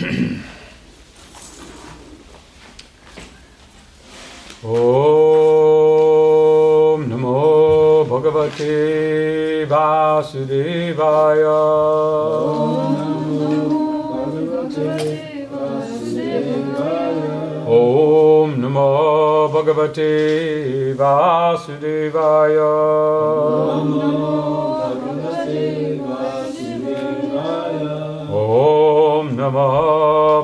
Om Namo Bhagavate Vasudevaya. Om Namo Bhagavate Vasudevaya. Om Namo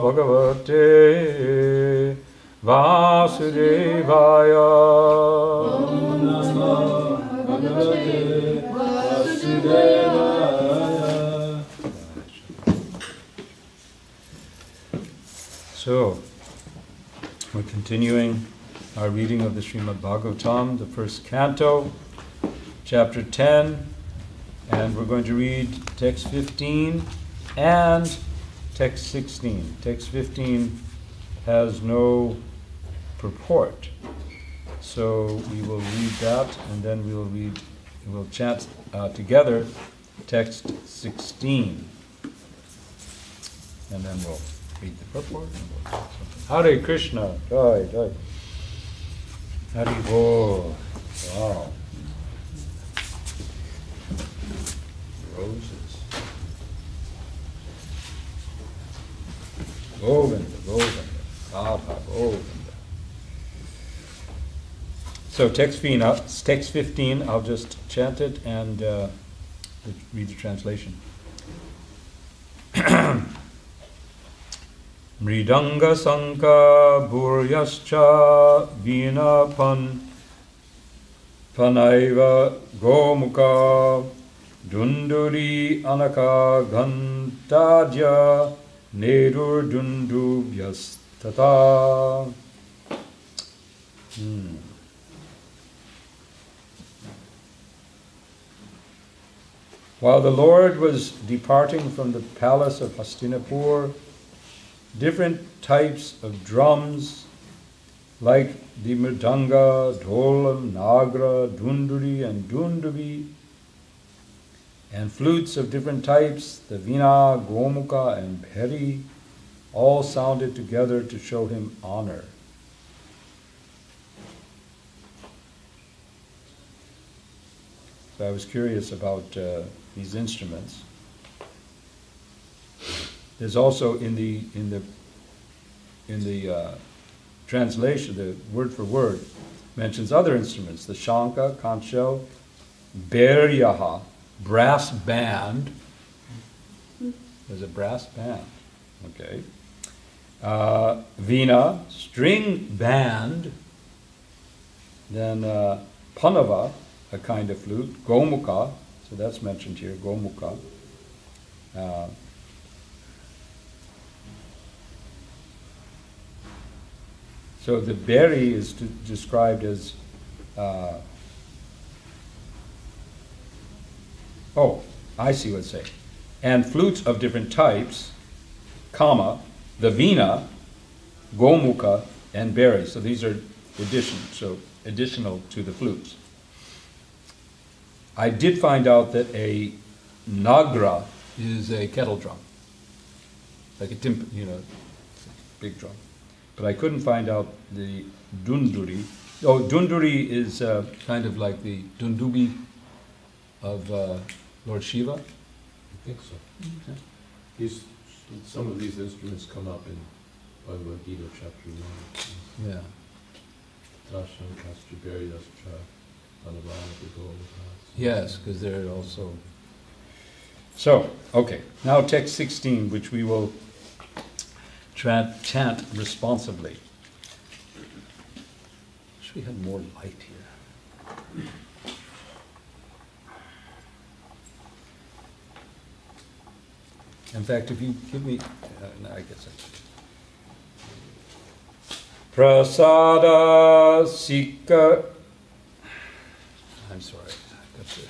Bhagavate Vasudevaya. So, we're continuing our reading of the Srimad Bhagavatam, the first canto, chapter 10, and we're going to read text 15 and text 16. Text 15 has no purport, so we will read that, and then we'll chant together text 16, and then we'll read the purport. And we'll chant something. Hare Krishna, Jai Jai. Hare Bol. Wow. Roses. Govinda, Govinda. Radha, Govinda. So text 15, I'll just chant it and read the translation. Mridanga Sanka Buryascha Vina Panaiva Gomukha Dunduri Anaka Gantadya Nedur Dundubyas Tata. While the Lord was departing from the palace of Hastinapur, different types of drums, like the mridanga, dhol, nagra, dunduri, and dundubi, and flutes of different types, the vina, gomukha, and bheri, all sounded together to show him honor. So I was curious about these instruments. There's also in the translation, the word for word mentions other instruments: the shanka, conch shell, beryaha, brass band. There's a brass band. Okay. Veena, string band. Then panava, a kind of flute. Gomukha, so that's mentioned here. Gomukha. So the berry is described as, I see what it's saying. And flutes of different types, comma, the vina, gomukha, and berry. So these are additional to the flutes. I did find out that a nagra is a kettle drum, like a big drum. But I couldn't find out the dunduri. Oh, dunduri is kind of like the dundubi of Lord Shiva. I think so. Mm-hmm. Some of these instruments come up in Bhagavad Gita chapter 1. Yeah. Yes, because they're also... So, okay. Now text 16, which we will chant responsibly. Wish we had more light here. In fact, if you give me, I guess Prasada Sikha. I'm sorry, I got to.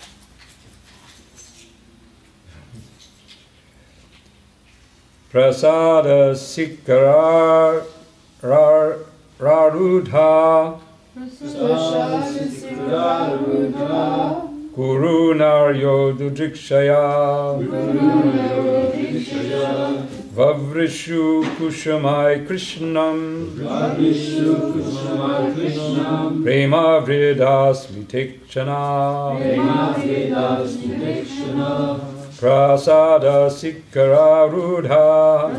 Prasada Sikara Rarudha Guru Naryo Dudrikshaya Vavrishu Kushamai Krishnam Prema Vridas Vitekshana Prasada Sikara Rudha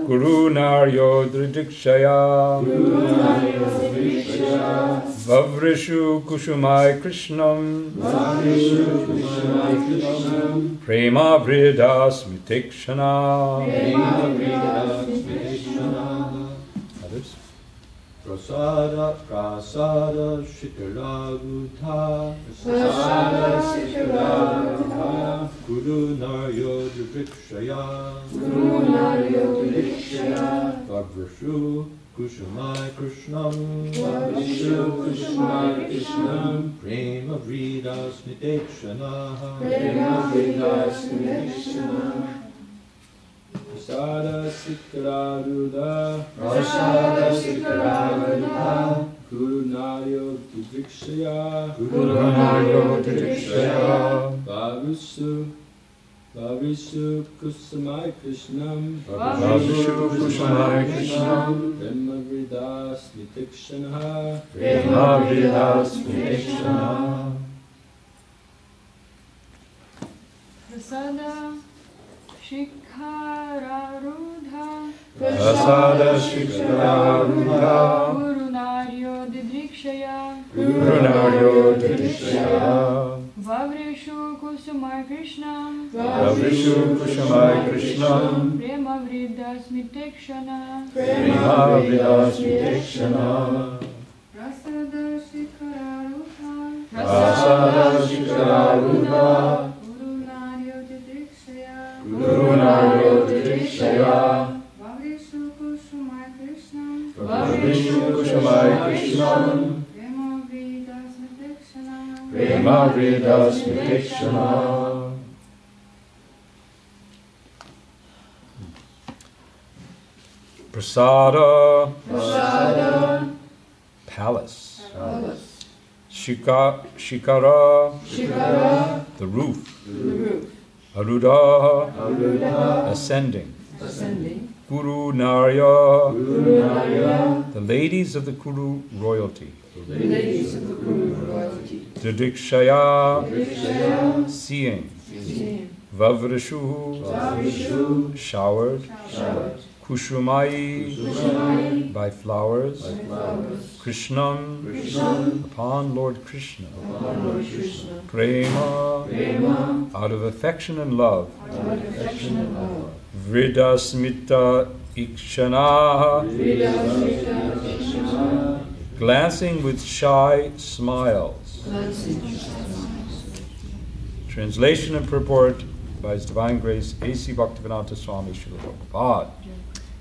Guru Naryo Dridikshaya Vavrishu Kushumai Krishnam Prema Vridas Vitekshana. Others? Prasada Shikara Rudha Guru Naryo Dridikshaya Vavrishu Kushamai Krishnam Prema Vridas Nidekshana Prasada Sikara Rudha Guru Naryo Dridikshaya Vavrishu Kusamai Krishnam Prema Vridas Vitekshana Prasada Shikararudha Guru Naryo Didrikshaya Vavrishu Kusumai Krishnam Prema Vridas Vitekshana Prasada Shikararudha Guru Naryo Didrikshaya Vavrishu Kusumai Krishnam Prema Vridas Vitekshana. Prasada, palace. Shikara, the roof. Aruda, ascending. Kuru Narya, the ladies of the Kuru royalty. Didikshaya, seeing. Vavrishu, showered. Kushumai, by flowers. Krishnam, upon Lord Krishna. Prema, out of affection and love. Vridasmita ikshana, glancing with shy smiles. Translation and purport by His Divine Grace A.C. Bhaktivedanta Swami Srila Prabhupada.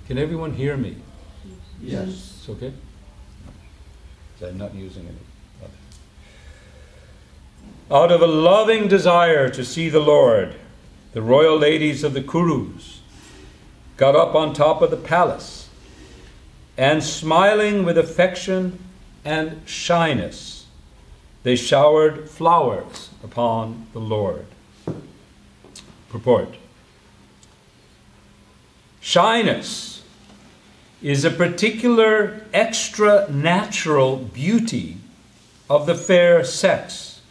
Can everyone hear me? Yes. It's okay? I'm not using any. Out of a loving desire to see the Lord, the royal ladies of the Kurus got up on top of the palace and, smiling with affection and shyness, they showered flowers upon the Lord. Purport. Shyness is a particular extra-natural beauty of the fair sex,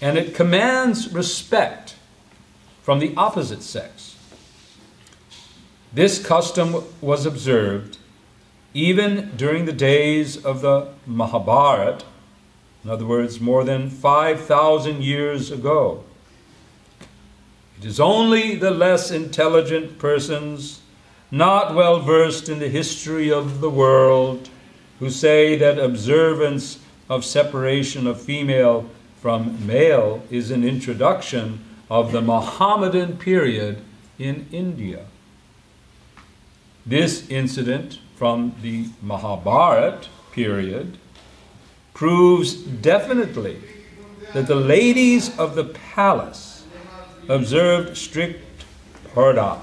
and it commands respect from the opposite sex. This custom was observed even during the days of the Mahabharata, in other words, more than 5,000 years ago. It is only the less intelligent persons, not well versed in the history of the world, who say that observance of separation of female from male is an introduction of the Mohammedan period in India. This incident from the Mahabharata period proves definitely that the ladies of the palace observed strict parda,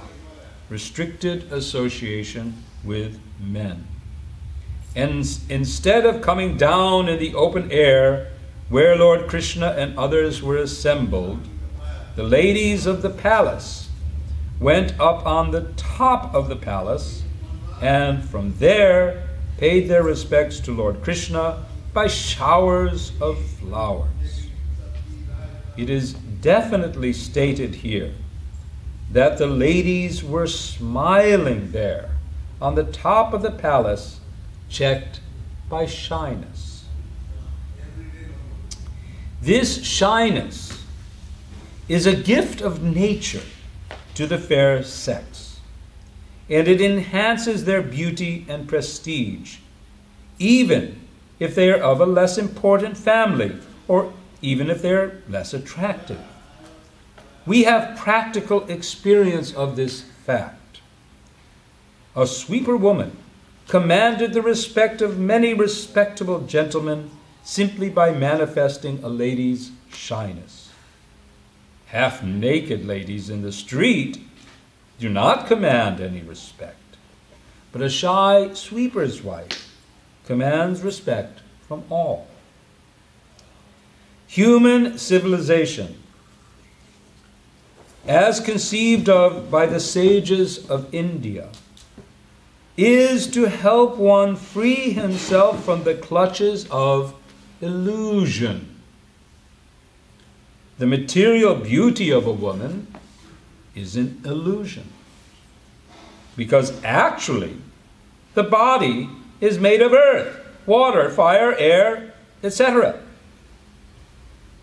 restricted association with men. And instead of coming down in the open air where Lord Krishna and others were assembled, the ladies of the palace went up on the top of the palace, and from there paid their respects to Lord Krishna by showers of flowers. It is definitely stated here that the ladies were smiling there on the top of the palace, checked by shyness. This shyness is a gift of nature to the fair sex, and it enhances their beauty and prestige, even if they are of a less important family, or even if they're less attractive. We have practical experience of this fact. A sweeper woman commanded the respect of many respectable gentlemen simply by manifesting a lady's shyness. Half-naked ladies in the street do not command any respect, but a shy sweeper's wife commands respect from all. Human civilization, as conceived of by the sages of India, is to help one free himself from the clutches of illusion. The material beauty of a woman is an illusion, because actually the body is made of earth, water, fire, air, etc.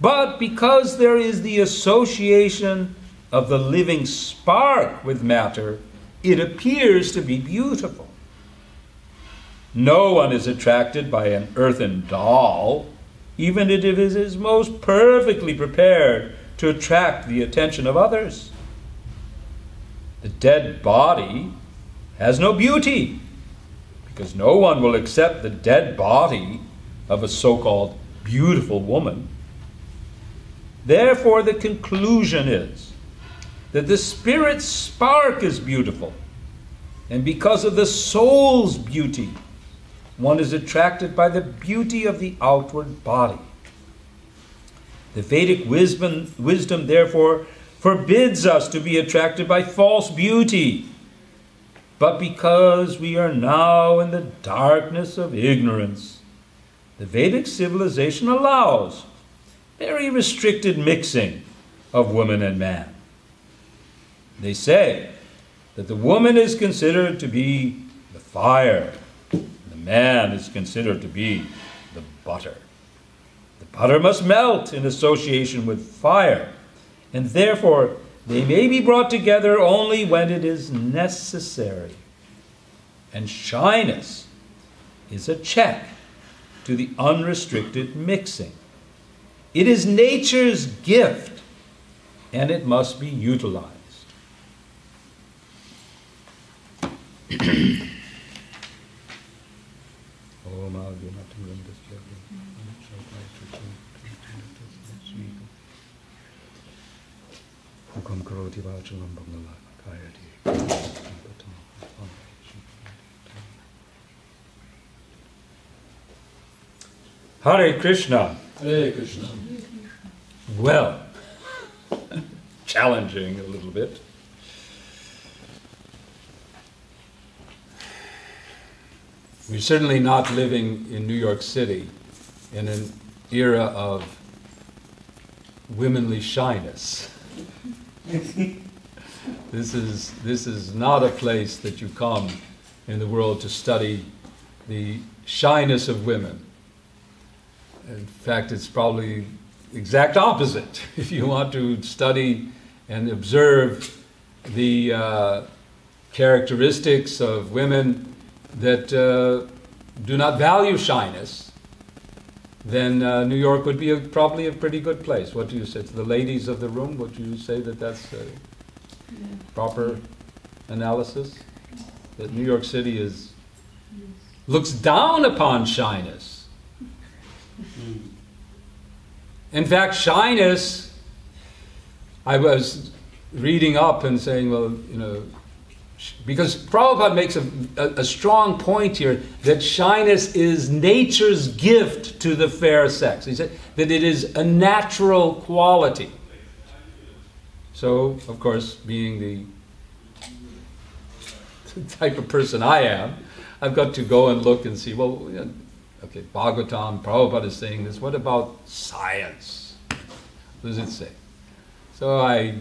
But because there is the association of the living spark with matter, it appears to be beautiful. No one is attracted by an earthen doll, even if it is most perfectly prepared to attract the attention of others. The dead body has no beauty, because no one will accept the dead body of a so-called beautiful woman. Therefore, the conclusion is that the spirit's spark is beautiful, and because of the soul's beauty, one is attracted by the beauty of the outward body. The Vedic wisdom, therefore, forbids us to be attracted by false beauty. But because we are now in the darkness of ignorance, the Vedic civilization allows very restricted mixing of woman and man. They say that the woman is considered to be the fire, the man is considered to be the butter. The butter must melt in association with fire, and therefore they may be brought together only when it is necessary. And shyness is a check to the unrestricted mixing. It is nature's gift, and it must be utilized. Hare Krishna. Hare Krishna. Well, challenging a little bit. We're certainly not living in New York City in an era of womanly shyness. This is not a place that you come in the world to study the shyness of women. In fact, it's probably the exact opposite. If you want to study and observe the characteristics of women that do not value shyness, then New York would be probably a pretty good place. What do you say to the ladies of the room? Would you say that that's proper analysis? That New York City looks down upon shyness. In fact, shyness, I was reading up and saying, well, because Prabhupada makes a strong point here that shyness is nature's gift to the fair sex. He said that it is a natural quality. So, of course, being the the type of person I am, I've got to go and look and see, well, okay, Bhagavatam, Prabhupada is saying this. What about science? What does it say? So I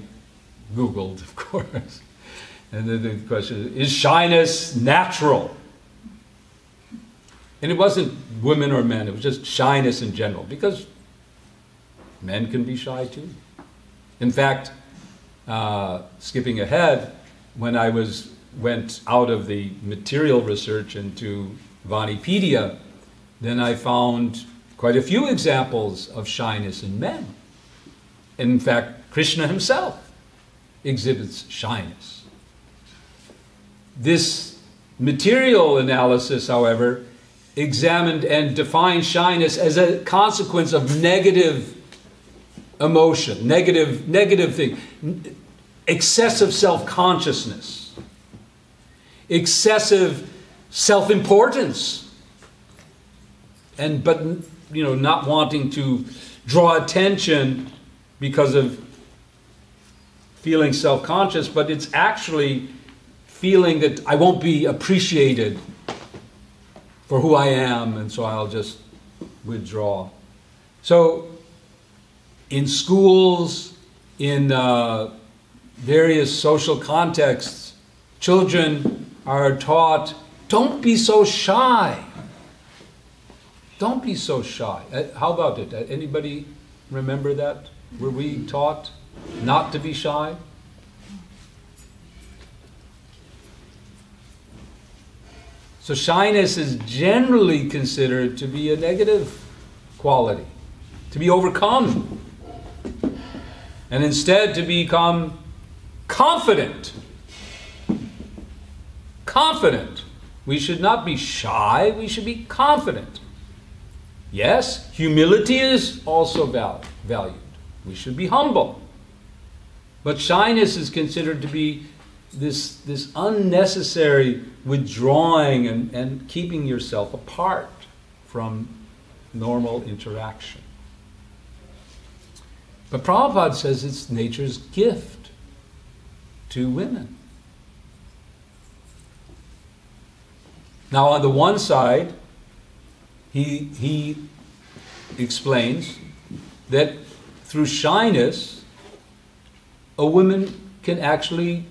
Googled, of course. And then the question is shyness natural? And it wasn't women or men, it was just shyness in general, because men can be shy too. In fact, skipping ahead, when I went out of the material research into Vanipedia, then I found quite a few examples of shyness in men. And in fact, Krishna himself exhibits shyness. This material analysis, however, examined and defined shyness as a consequence of negative emotion, negative thing, excessive self-consciousness, excessive self-importance, but not wanting to draw attention because of feeling self-conscious, but it's actually feeling that I won't be appreciated for who I am, and so I'll just withdraw. So in schools, in various social contexts, children are taught, don't be so shy. Don't be so shy. How about it? Anybody remember that? Were we taught not to be shy? So shyness is generally considered to be a negative quality, to be overcome, and instead to become confident. Confident. We should not be shy, we should be confident. Yes, humility is also valued. We should be humble. But shyness is considered to be this unnecessary withdrawing and keeping yourself apart from normal interaction. But Prabhupada says it's nature's gift to women. Now, on the one side, he explains that through shyness, a woman can actually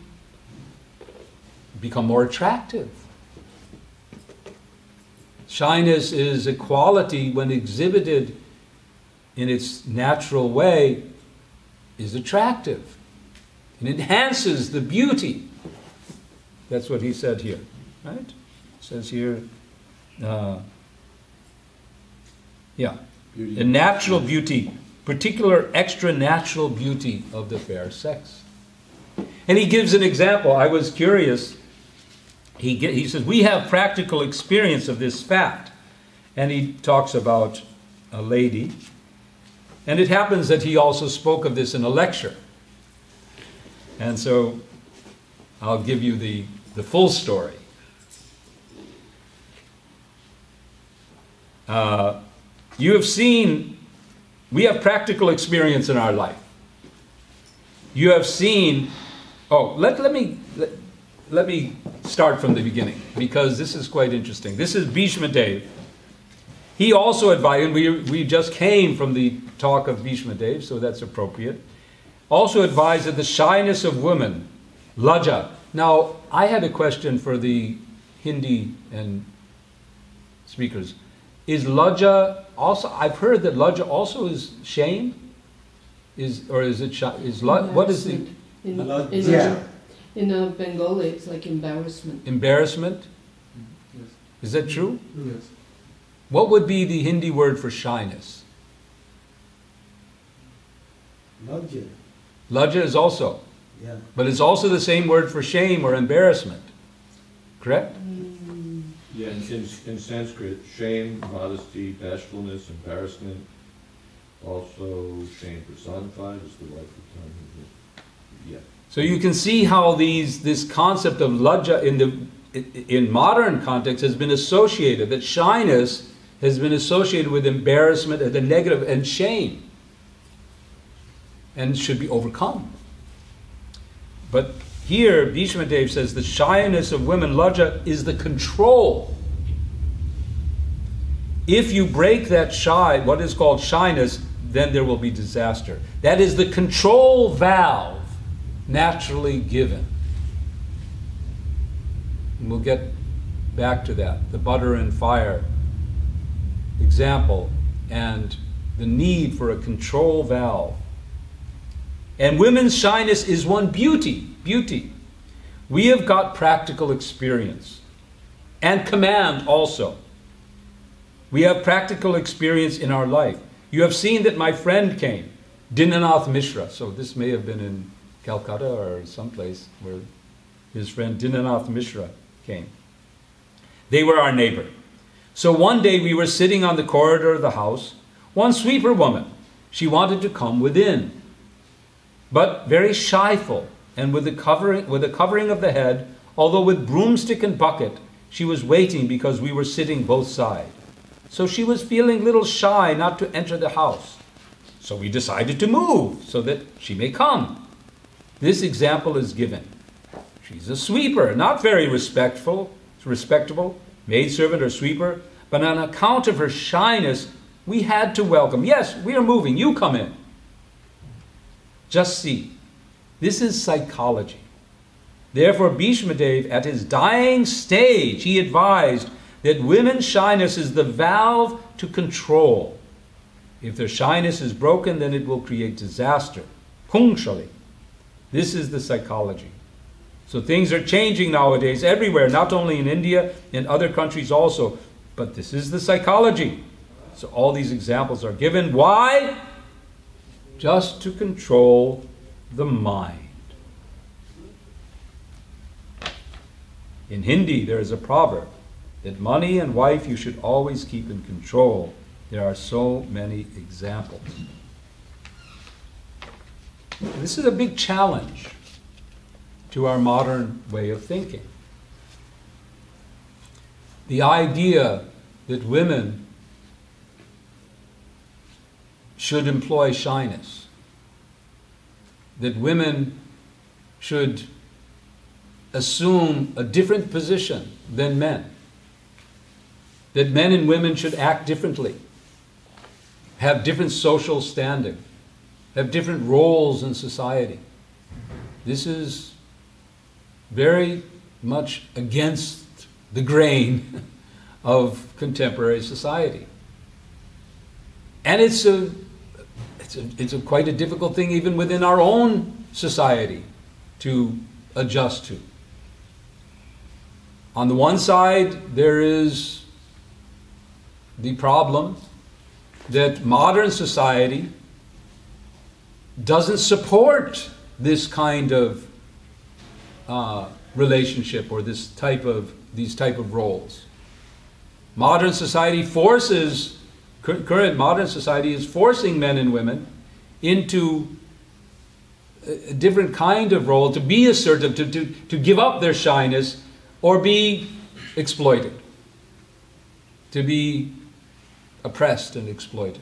become more attractive. Shyness is a quality, when exhibited in its natural way, is attractive. It enhances the beauty. That's what he said here, right? It says here, the natural beauty, particular extra natural beauty of the fair sex. And he gives an example. I was curious. He says, we have practical experience of this fact. And he talks about a lady. And it happens that he also spoke of this in a lecture. And so I'll give you the full story. You have seen, we have practical experience in our life. You have seen, let me start from the beginning, because this is quite interesting. This is Bhishma Dev. He also advised, and we just came from the talk of Bhishma Dev, so that's appropriate. Also advised that the shyness of women, laja. Now, I had a question for the Hindi and speakers. Is laja also? I've heard that laja also is shame. What is the? In Bengali, it's like embarrassment. Embarrassment? Yes. Is that true? Yes. What would be the Hindi word for shyness? Lajja. Lajja is also. Yeah. But it's also the same word for shame or embarrassment. Correct? Yeah, in Sanskrit, shame, modesty, bashfulness, embarrassment, also shame personified is the rightful term. Yeah. So you can see how this concept of lajja in modern context has been associated, that shyness has been associated with embarrassment and the negative and shame, and should be overcome. But here Bhishma Dev says the shyness of women, Lajja, is the control. If you break that what is called shyness, then there will be disaster. That is the control valve naturally given. And we'll get back to that. The butter and fire example and the need for a control valve. And women's shyness is one beauty. We have got practical experience and command also. We have practical experience in our life. You have seen that my friend came, Dinanath Mishra. So this may have been in Calcutta or someplace where his friend Dinanath Mishra came. They were our neighbor. So one day we were sitting on the corridor of the house. One sweeper woman, she wanted to come within, but very shyful, and with a covering of the head, although with broomstick and bucket, she was waiting because we were sitting both sides. So she was feeling a little shy not to enter the house. So we decided to move so that she may come. This example is given. She's a sweeper, not very respectable, maidservant or sweeper, but on account of her shyness, we had to welcome. Yes, we are moving, you come in. Just see, this is psychology. Therefore, Bhishma Dev, at his dying stage, he advised that women's shyness is the valve to control. If their shyness is broken, then it will create disaster. Pungshali. This is the psychology. So things are changing nowadays everywhere, not only in India, in other countries also. But this is the psychology. So all these examples are given. Why? Just to control the mind. In Hindi, there is a proverb that money and wife you should always keep in control. There are so many examples. This is a big challenge to our modern way of thinking. The idea that women should employ shyness, that women should assume a different position than men, that men and women should act differently, have different social standing, have different roles in society. This is very much against the grain of contemporary society. And it's quite a difficult thing even within our own society to adjust to. On the one side, there is the problem that modern society doesn't support this kind of relationship or these type of roles. Modern society current modern society is forcing men and women into a different kind of role, to be assertive, to give up their shyness, or be exploited, to be oppressed and exploited.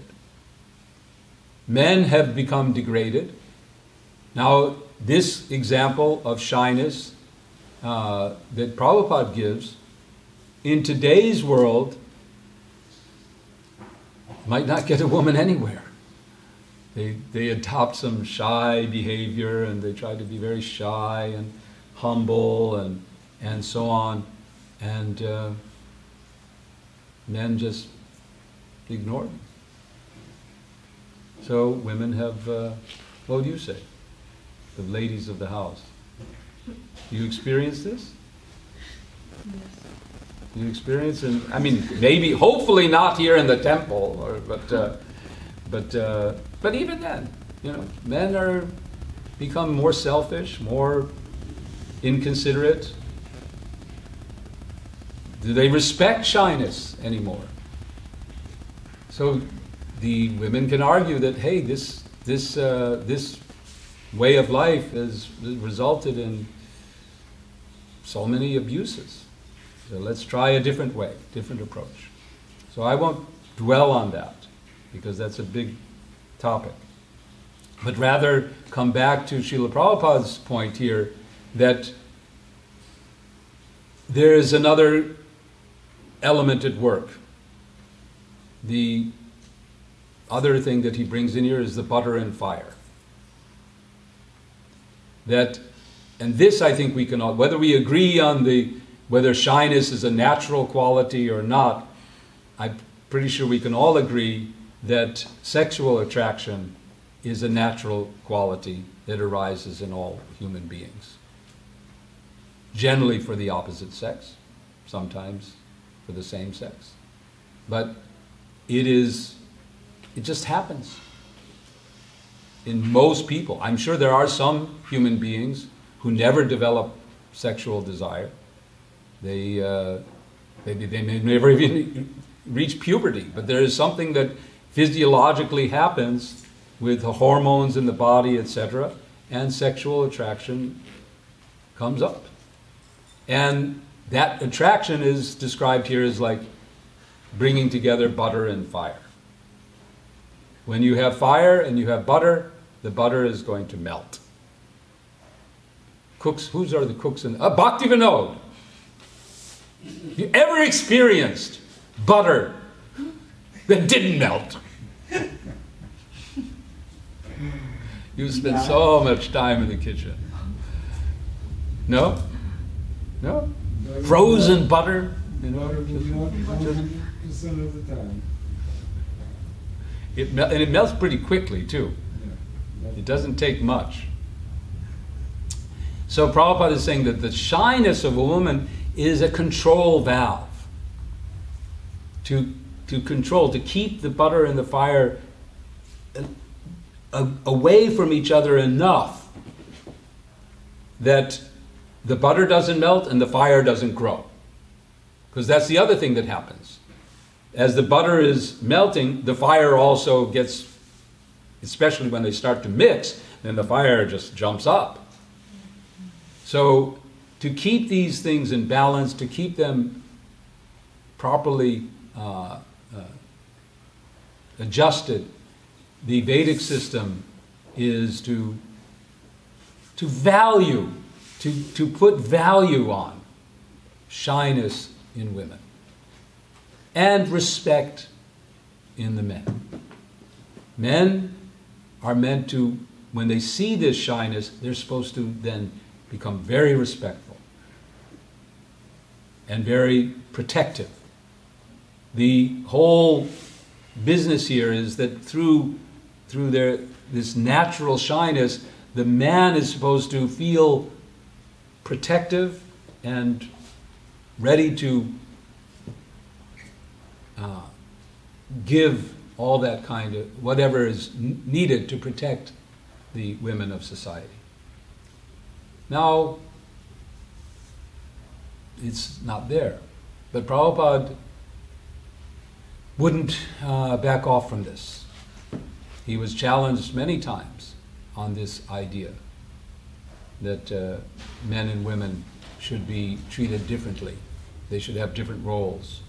Men have become degraded. Now, this example of shyness that Prabhupada gives, in today's world, might not get a woman anywhere. They adopt some shy behavior and they try to be very shy and humble and so on. And men just ignore them. So women have, what do you say? The ladies of the house. You experience this? Yes. You experience, maybe, hopefully not here in the temple, but even then, men are become more selfish, more inconsiderate. Do they respect shyness anymore? So the women can argue that, hey, this way of life has resulted in so many abuses. So let's try a different way, different approach. So I won't dwell on that because that's a big topic. But rather come back to Srila Prabhupada's point here that there is another element at work. The other thing that he brings in here is the butter and fire. And this I think we can all, whether we agree on whether shyness is a natural quality or not, I'm pretty sure we can all agree that sexual attraction is a natural quality that arises in all human beings. Generally for the opposite sex, sometimes for the same sex. But it just happens in most people. I'm sure there are some human beings who never develop sexual desire. They may never even reach puberty, but there is something that physiologically happens with the hormones in the body, etc., and sexual attraction comes up. And that attraction is described here as like bringing together butter and fire. When you have fire and you have butter, the butter is going to melt. Cooks, whose are the cooks in Bhakti Vinod? You ever experienced butter that didn't melt? You spend so much time in the kitchen. No? No? Frozen butter? You know? Just of the time. And it melts pretty quickly too. Yeah. It doesn't take much. So Prabhupada is saying that the shyness of a woman is a control valve to control, to keep the butter and the fire away from each other enough that the butter doesn't melt and the fire doesn't grow. Because that's the other thing that happens. As the butter is melting, the fire also gets, especially when they start to mix, then the fire just jumps up. So to keep these things in balance, to keep them properly adjusted, the Vedic system is to value, to put value on shyness in women and respect in the men. Men are meant to, when they see this shyness, they're supposed to then become very respectful and very protective. The whole business here is that through this natural shyness, the man is supposed to feel protective and ready to give all that kind of, whatever is needed to protect the women of society. Now, it's not there. But Prabhupada wouldn't back off from this. He was challenged many times on this idea that men and women should be treated differently. They should have different roles.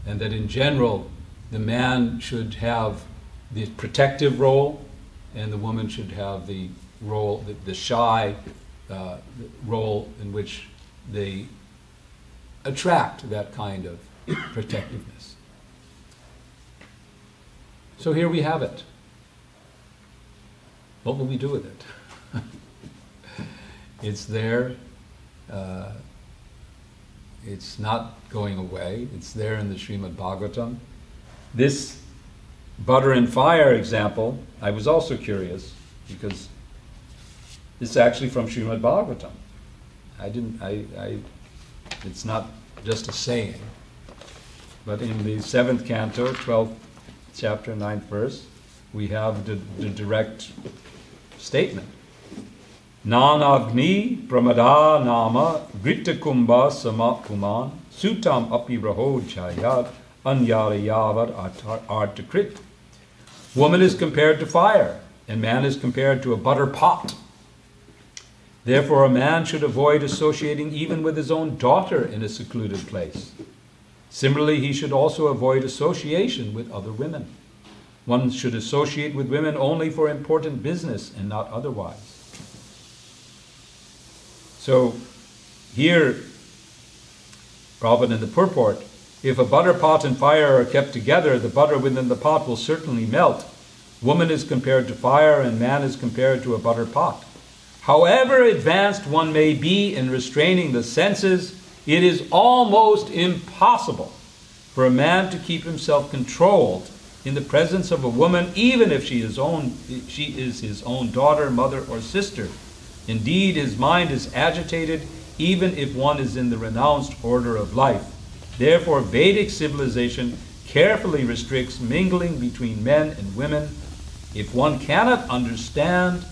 And that in general, the man should have the protective role and the woman should have the role, the shy role in which they attract that kind of protectiveness. So here we have it. What will we do with it? It's there. It's not going away. It's there in the Srimad Bhagavatam. This butter and fire example, I was also curious because this is actually from Srimad Bhagavatam. It's not just a saying. But in the 7th canto, 12th chapter, 9th verse, we have the direct statement. Nanagni pramada nama vrittakumbha samakuman sutam api raho jayat anyarayavad artakrit. Woman is compared to fire, and man is compared to a butter pot. Therefore a man should avoid associating even with his own daughter in a secluded place. Similarly, he should also avoid association with other women. One should associate with women only for important business and not otherwise. So here, Prabhupada in the purport, if a butter pot and fire are kept together, the butter within the pot will certainly melt. Woman is compared to fire and man is compared to a butter pot. However advanced one may be in restraining the senses, it is almost impossible for a man to keep himself controlled in the presence of a woman, even if she is his own daughter, mother, or sister. Indeed, his mind is agitated even if one is in the renounced order of life. Therefore, Vedic civilization carefully restricts mingling between men and women. If one cannot understand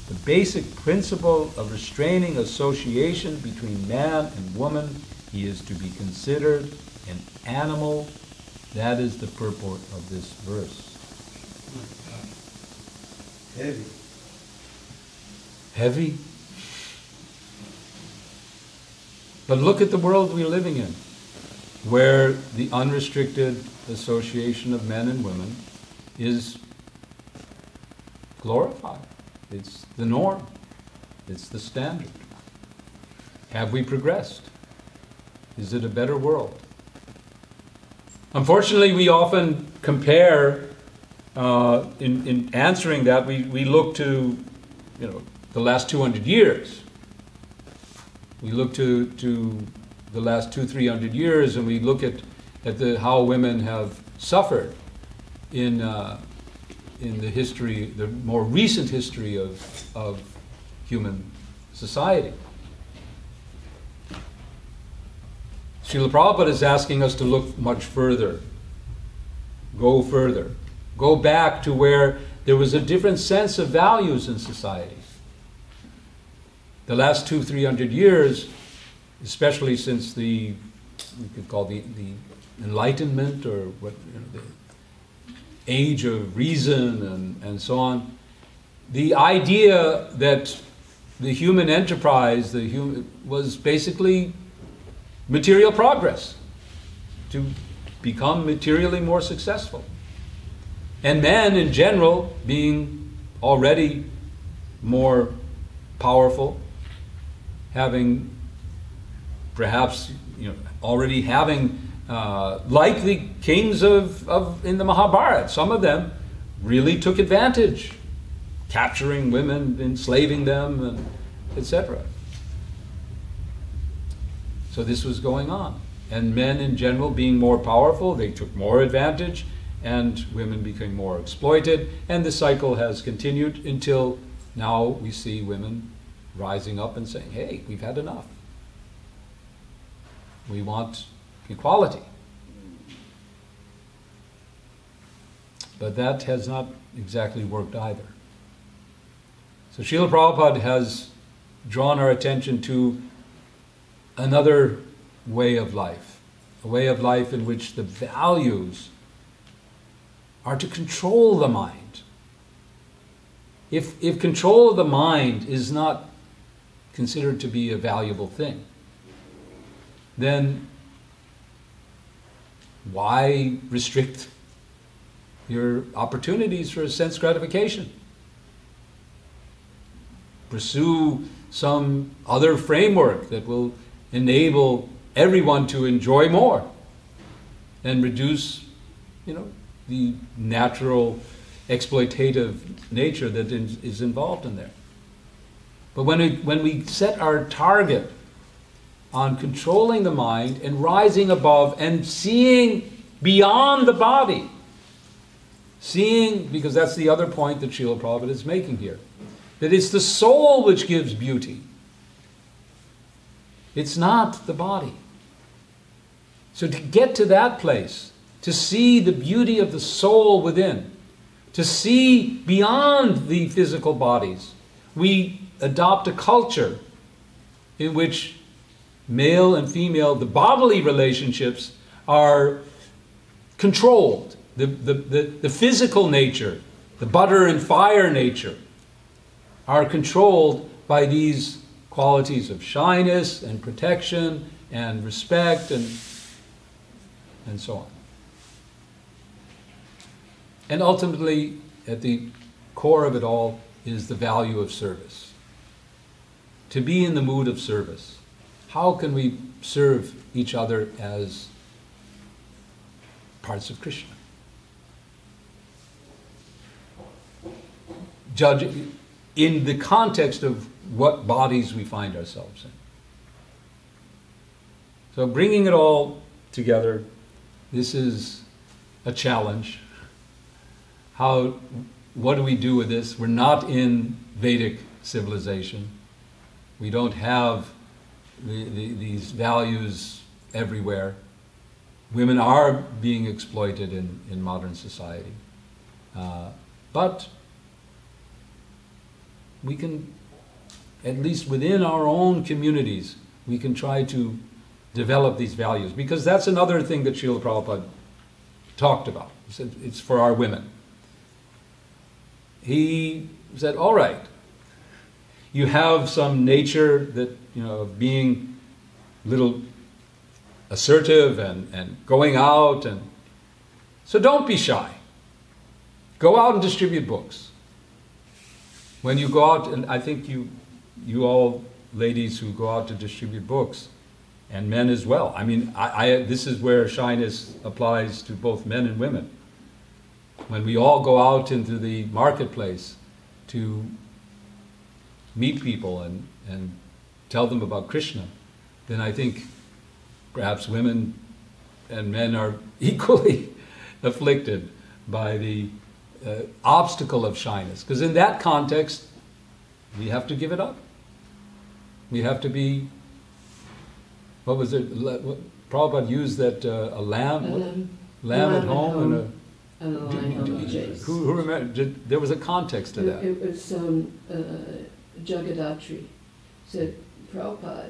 the basic principle of restraining association between man and woman, he is to be considered an animal. That is the purport of this verse. Heavy. Heavy? But look at the world we're living in, where the unrestricted association of men and women is glorified. It's the norm. It's the standard. Have we progressed? Is it a better world? Unfortunately, we often compare, in answering that, we look to, the last 200 years. We look to the last 200-300 years, and we look at how women have suffered in the history, the more recent history of human society. Srila Prabhupada is asking us to look much further, go back to where there was a different sense of values in society. The last 200-300 years, especially since we could call the Enlightenment, or what, the age of reason and so on, the idea that the human enterprise, was basically material progress, to become materially more successful. And men in general, being already more powerful, having perhaps already having like the kings of in the Mahabharata, some of them really took advantage, capturing women, enslaving them, and etc. So this was going on. And men in general, being more powerful, they took more advantage, and women became more exploited, and the cycle has continued until now we see women rising up and saying, hey, we've had enough. We want equality. But that has not exactly worked either. So Srila Prabhupada has drawn our attention to another way of life, a way of life in which the values are to control the mind. If control of the mind is not considered to be a valuable thing, then why restrict your opportunities for sense gratification? Pursue some other framework that will enable everyone to enjoy more and reduce, the natural exploitative nature that is involved in there. But when we set our target on controlling the mind and rising above and seeing beyond the body, because that's the other point that Srila Prabhupada is making here, that it's the soul which gives beauty. It's not the body. So to get to that place, to see the beauty of the soul within, to see beyond the physical bodies, we adopt a culture in which male and female, the bodily relationships are controlled. The physical nature, the butter and fire nature, are controlled by these qualities of shyness and protection and respect and so on. And ultimately, at the core of it all is the value of service. to be in the mood of service. How can we serve each other as parts of Krishna? Judge in the context of what bodies we find ourselves in. So bringing it all together, this is a challenge. What do we do with this? We're not in Vedic civilization. We don't have these values everywhere. Women are being exploited in modern society. But we can, at least within our own communities, we can try to develop these values. Because that's another thing that Srila Prabhupada talked about. He said, it's for our women. He said, all right, you have some nature that, of being a little assertive and going out, and so don't be shy. Go out and distribute books. When you go out, and I think you all ladies who go out to distribute books, and men as well. I mean, this is where shyness applies to both men and women. When we all go out into the marketplace to meet people and tell them about Krishna, then I think perhaps women and men are equally afflicted by the obstacle of shyness. Because in that context, we have to give it up. We have to be, what was it? Prabhupada used that a lamb at home and a lion on the chase. Who remember? There was a context to that. It was Jagadatri said, Prabhupada,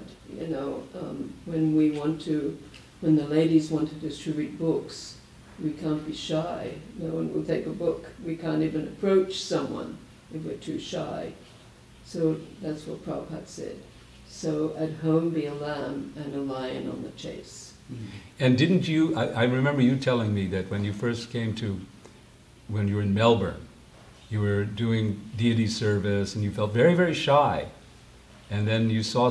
when the ladies want to distribute books, we can't be shy. No one will take a book. We can't even approach someone if we're too shy. So that's what Prabhupada said. So at home be a lamb and a lion on the chase. And didn't you, I remember you telling me that when you first came when you were in Melbourne, you were doing deity service and you felt very, very shy. And then you saw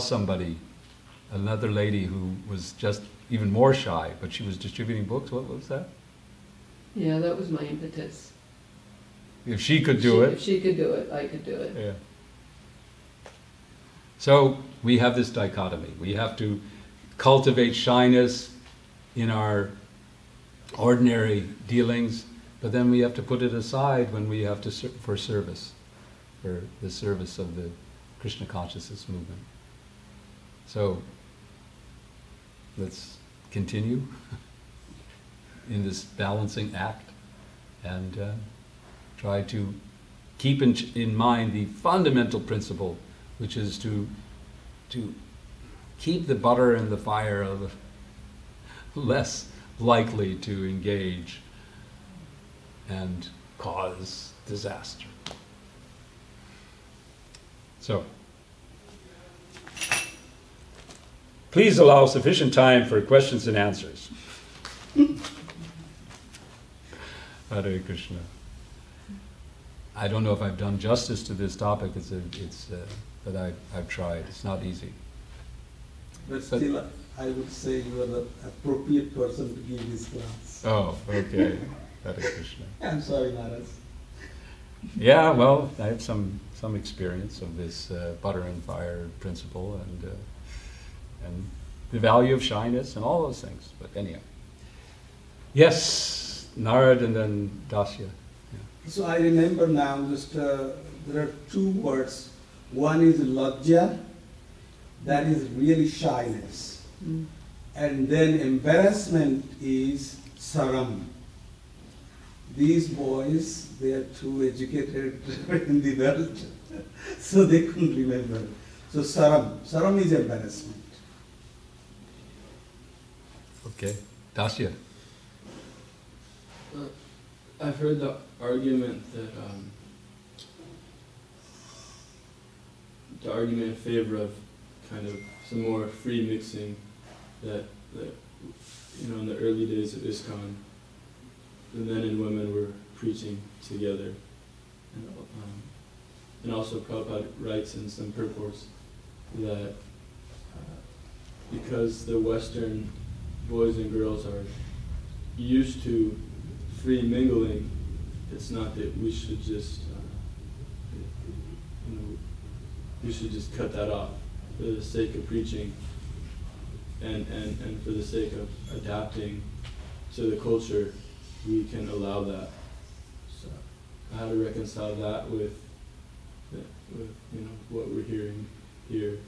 another lady who was just even more shy, but she was distributing books. What was that? Yeah, that was my impetus. If she could do it. If she could do it, I could do it. Yeah. So we have this dichotomy. We have to cultivate shyness in our ordinary dealings, but then we have to put it aside when we have to for service, for the service of the Krishna consciousness movement. So let's continue in this balancing act and try to keep in mind the fundamental principle, which is to keep the butter in the fire of the less likely to engage and cause disaster. So, please allow sufficient time for questions and answers. Hare Krishna. I don't know if I've done justice to this topic. But I've tried. It's not easy. But still, I would say you are the appropriate person to give this class. Oh, okay. Hare Krishna. I'm sorry, Maharaj. Yeah, well, I have some experience of this butter and fire principle and the value of shyness and all those things. But anyhow. Yes, Narad and then Dasya. Yeah. So I remember now there are two words. One is lajja, that is really shyness. And then embarrassment is saram. These boys, they are too educated in the world, so they couldn't remember. So saram is embarrassment. Okay, Dasya. I've heard the argument that the argument in favor of kind of some more free mixing that in the early days of ISKCON, the men and women were preaching together, and also Prabhupada writes in some purports that because the Western boys and girls are used to free mingling, it's not that we should just, we should just cut that off for the sake of preaching and for the sake of adapting to the culture. We can allow that. So how to reconcile that with what we're hearing here.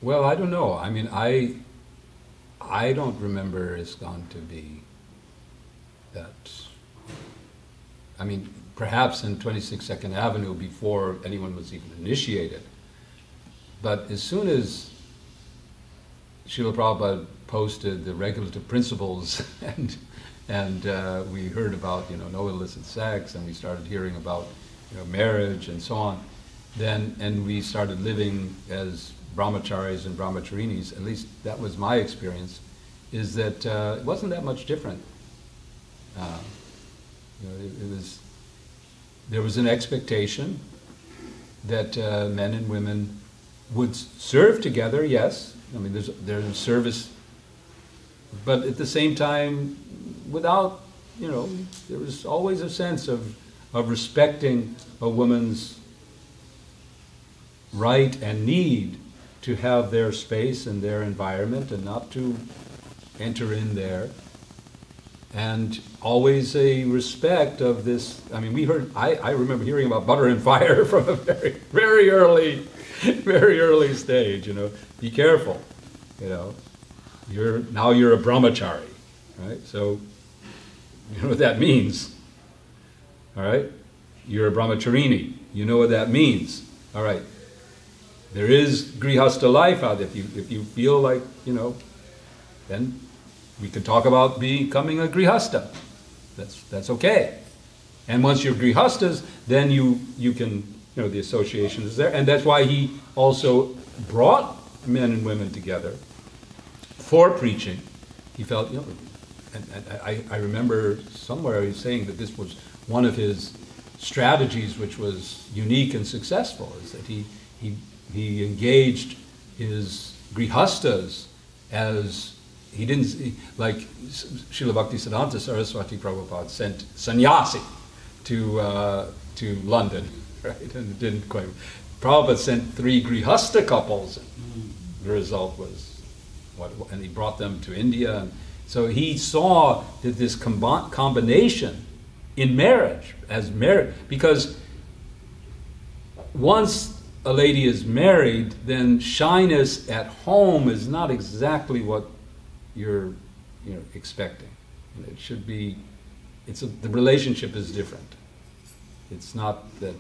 Well, I don't know. I mean, I don't remember ISKCON to be that. I mean, perhaps in 26 Second Avenue before anyone was even initiated. But as soon as Srila Prabhupada posted the regulative principles and we heard about no illicit sex, and we started hearing about marriage and so on, and we started living as brahmacharis and brahmacharinis, at least that was my experience, is that it wasn't that much different. There was an expectation that men and women would serve together, yes. I mean, there's service, but at the same time, without, there was always a sense of respecting a woman's right and need to have their space and their environment and not to enter in there. And always a respect of this. I mean, I remember hearing about butter and fire from a very, very early stage, Be careful, You're a brahmachari, right? So, you know what that means, all right? You're a brahmacharini, you know what that means, all right? There is grihastha life out there. If you feel like, then we could talk about becoming a grihastha. That's okay. And once you're grihasthas, then you can, the association is there. And that's why he also brought men and women together for preaching. He felt, and I remember somewhere he's saying that this was one of his strategies which was unique and successful, is that he engaged his grihasthas as, he didn't, like Srila Bhaktisiddhanta Saraswati Prabhupada sent sannyasi to London, right? And it didn't quite. Prabhupada sent 3 grihastha couples. The result was and he brought them to India. And so he saw that this combination in marriage, because once a lady is married, then shyness at home is not exactly what you're expecting. It should be, the relationship is different. It's not that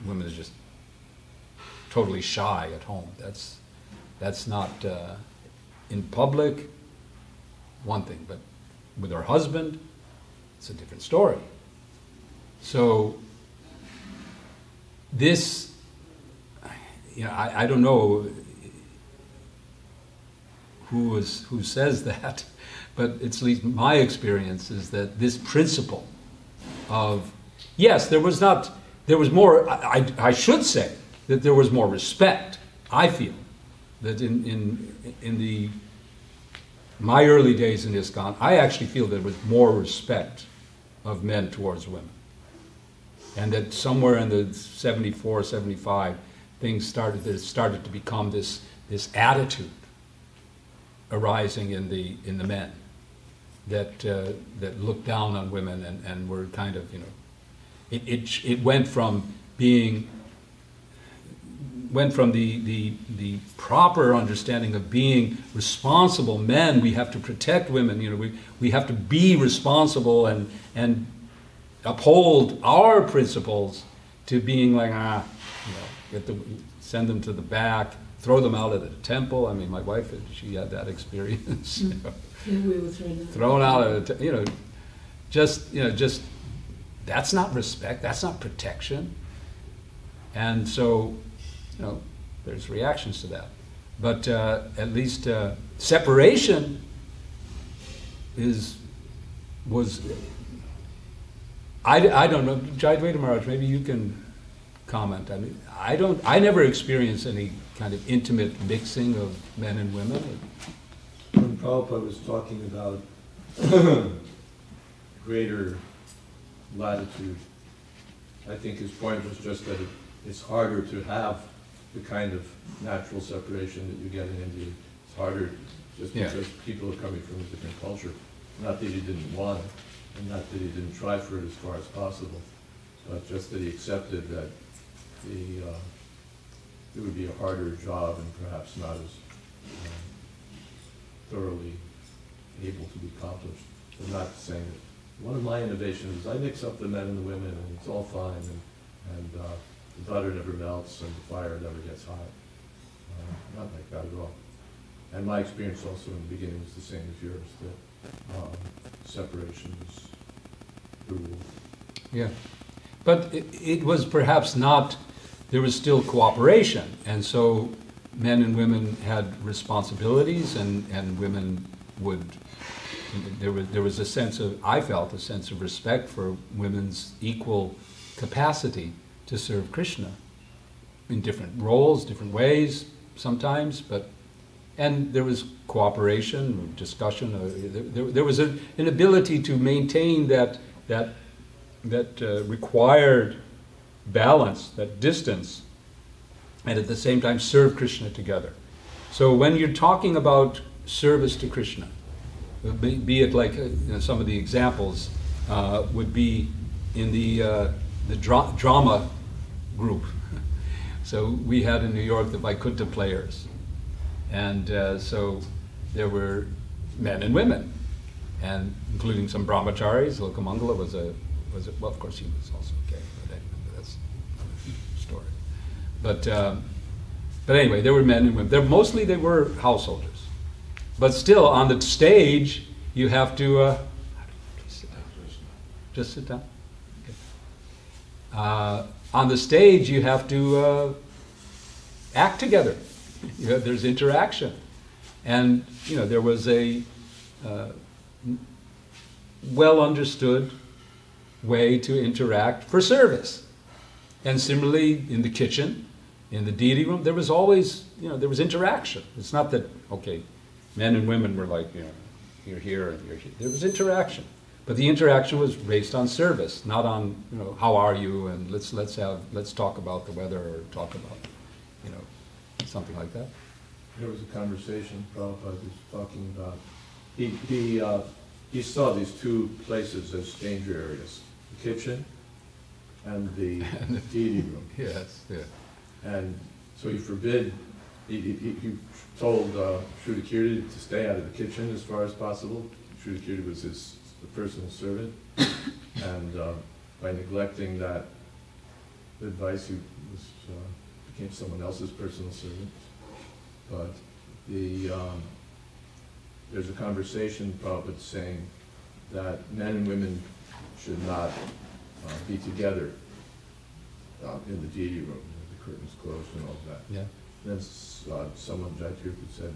women are just totally shy at home. That's not in public, one thing, but with her husband, it's a different story. So this, I don't know who says that, but it's at least my experience is that this principle of, yes, there was more, I should say that there was more respect. I feel that in my early days in ISKCON, I actually feel there was more respect of men towards women. And that somewhere in the 74, 75, things started to become this attitude arising in the men that looked down on women and were kind of, it went from the proper understanding of being responsible men. We have to protect women. We have to be responsible and uphold our principles, to being like send them to the back, throw them out of the temple. I mean, my wife, she had that experience. Yeah, we were thrown out of the just that's not respect. That's not protection. And so, there's reactions to that. But at least separation was. I don't know, Jayadvaita Maharaj, maybe you can comment. I mean, I never experienced any kind of intimate mixing of men and women. When Prabhupada was talking about greater latitude, I think his point was just that it's harder to have the kind of natural separation that you get in India. It's harder just because people are coming from a different culture. Not that he didn't want it, and not that he didn't try for it as far as possible, but just that he accepted that it would be a harder job and perhaps not as thoroughly able to be accomplished. I'm not saying that. One of my innovations is I mix up the men and the women, and it's all fine, and the butter never melts and the fire never gets hot. Not like that at all. And my experience also in the beginning was the same as yours, that separation is the rule. Yeah. But it was perhaps not, there was still cooperation, and so men and women had responsibilities, and women would, there was a sense of, I felt a sense of respect for women's equal capacity to serve Krishna in different roles, different ways sometimes, and there was cooperation, discussion, there was an ability to maintain that required balance, that distance, and at the same time serve Krishna together. So when you're talking about service to Krishna, be it like some of the examples would be in the drama group. So we had in New York the Vaikuntha players, and so there were men and women, and including some brahmacharis. Lokamangala was well, of course he was also gay, but that's another story. But anyway, there were men and women. Mostly they were householders. But still, on the stage, you have to... please sit down. Just sit down. Okay. On the stage, you have to act together. There's interaction. And, there was a well-understood way to interact for service. And similarly, in the kitchen, in the deity room, there was always, there was interaction. It's not that, okay, men and women were like, you're here and you're here. There was interaction. But the interaction was based on service, not on, how are you, and let's talk about the weather, or talk about, something like that. There was a conversation Prabhupada was talking about. He saw these two places as danger areas, the kitchen and the deity room. Yes, yeah. And so he he told Shrudakirti to stay out of the kitchen as far as possible. Shrudakirti was his personal servant, and by neglecting that advice, he became someone else's personal servant. But there's a conversation Prabhupada saying that men and women should not be together in the deity room, the curtains closed and all of that. Yeah. Then someone, Jaitirtha, said,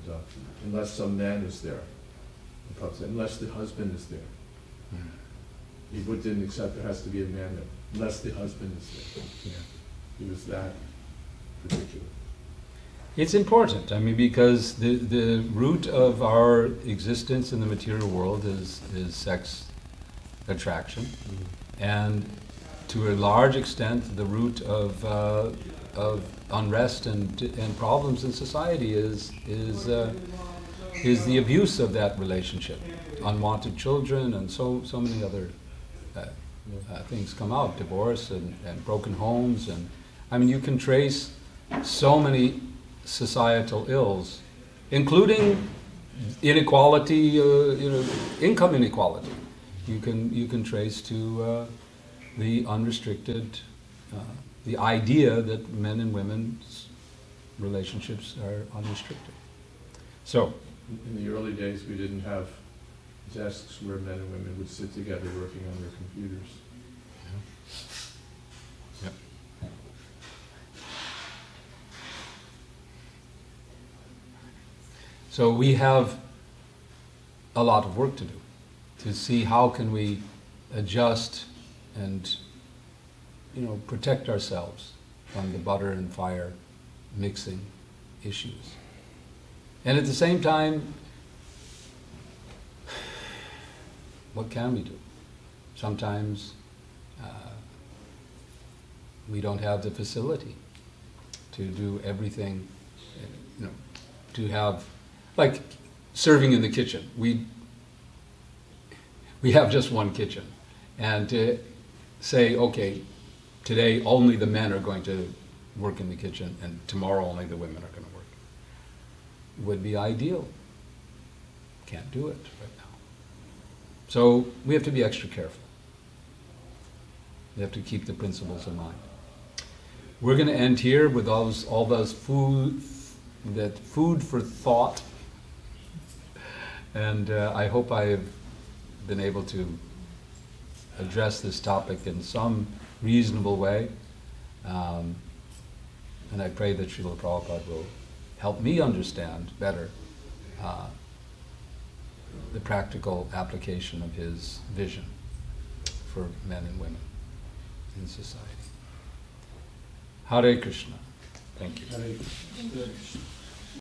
unless some man is there. And Prabhupada said, unless the husband is there. He didn't accept there has to be a man there, unless the husband is there. Yeah. He was that particular. It's important, because the root of our existence in the material world is sex attraction. Mm-hmm. And to a large extent, the root of unrest and problems in society is the abuse of that relationship. Unwanted children and so many other things come out, divorce and broken homes, and you can trace so many societal ills, including inequality, income inequality. You can trace to the unrestricted, the idea that men and women's relationships are unrestricted. So, in the early days, we didn't have desks where men and women would sit together working on their computers. Yeah. So we have a lot of work to do to see how can we adjust and protect ourselves on the butter and fire mixing issues. And at the same time, what can we do? Sometimes we don't have the facility to do everything, to have, like serving in the kitchen. We have just one kitchen. And to say, okay, today only the men are going to work in the kitchen and tomorrow only the women are going to work, would be ideal. Can't do it right now. So we have to be extra careful. We have to keep the principles in mind. We're going to end here with all those food for thought. And I hope I have been able to address this topic in some reasonable way. And I pray that Srila Prabhupada will help me understand better the practical application of his vision for men and women in society. Hare Krishna. Thank you. Hare Krishna.